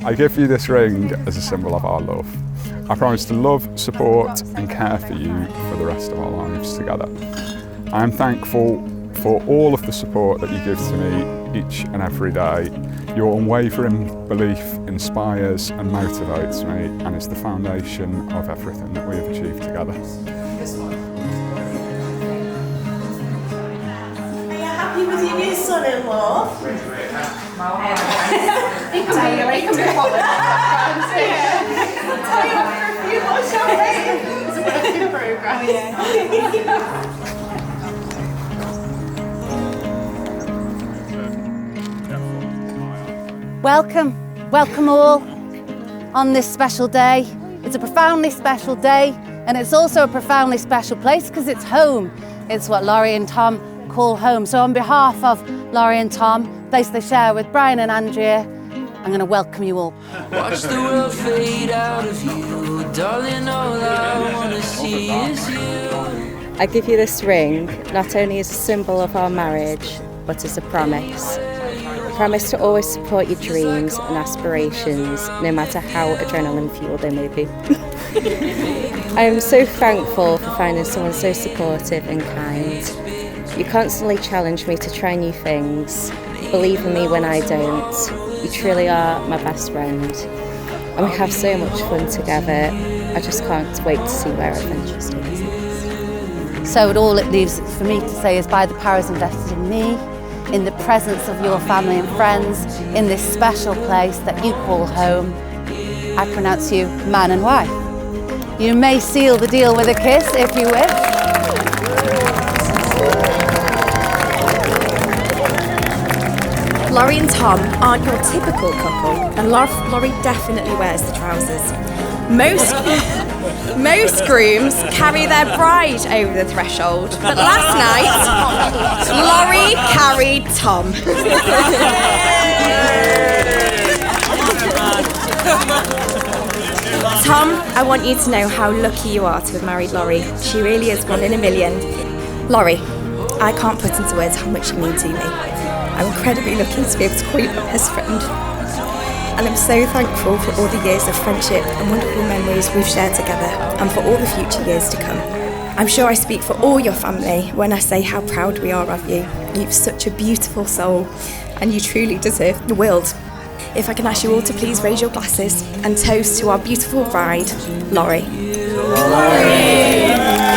I give you this ring as a symbol of our love. I promise to love, support and care for you for the rest of our lives together. I am thankful for all of the support that you give to me each and every day. Your unwavering belief inspires and motivates me and is the foundation of everything that we have achieved together. Are you happy with your new son-in-law? Big day, can be followed. Tell you for a few more, shall we? It's a work in progress. Welcome all on this special day. It's a profoundly special day, and it's also a profoundly special place because it's home. It's what Laurie and Tom call home. So on behalf of Laurie and Tom, place they share with Brian and Andrea, I'm going to welcome you all. Watch the world fade out of you, darling, all I want to see is you. I give you this ring not only as a symbol of our marriage, but as a promise. A promise to always support your dreams and aspirations, no matter how adrenaline-fueled they may be. I am so thankful for finding someone so supportive and kind. You constantly challenge me to try new things, believe in me when I don't. You truly are my best friend, and we have so much fun together. I just can't wait to see where our adventures take us. So all it leaves for me to say is, by the powers invested in me, in the presence of your family and friends, in this special place that you call home, I pronounce you man and wife. You may seal the deal with a kiss if you wish. Laurie and Tom aren't your typical couple, and Laurie definitely wears the trousers. Most grooms carry their bride over the threshold, but last night, Laurie carried Tom. Tom, I want you to know how lucky you are to have married Laurie. She really is one in a million. Laurie, I can't put into words how much you mean to me. I'm incredibly lucky to be able to call you my best friend. And I'm so thankful for all the years of friendship and wonderful memories we've shared together, and for all the future years to come. I'm sure I speak for all your family when I say how proud we are of you. You've such a beautiful soul, and you truly deserve the world. If I can ask you all to please raise your glasses and toast to our beautiful bride, Laurie. Laurie!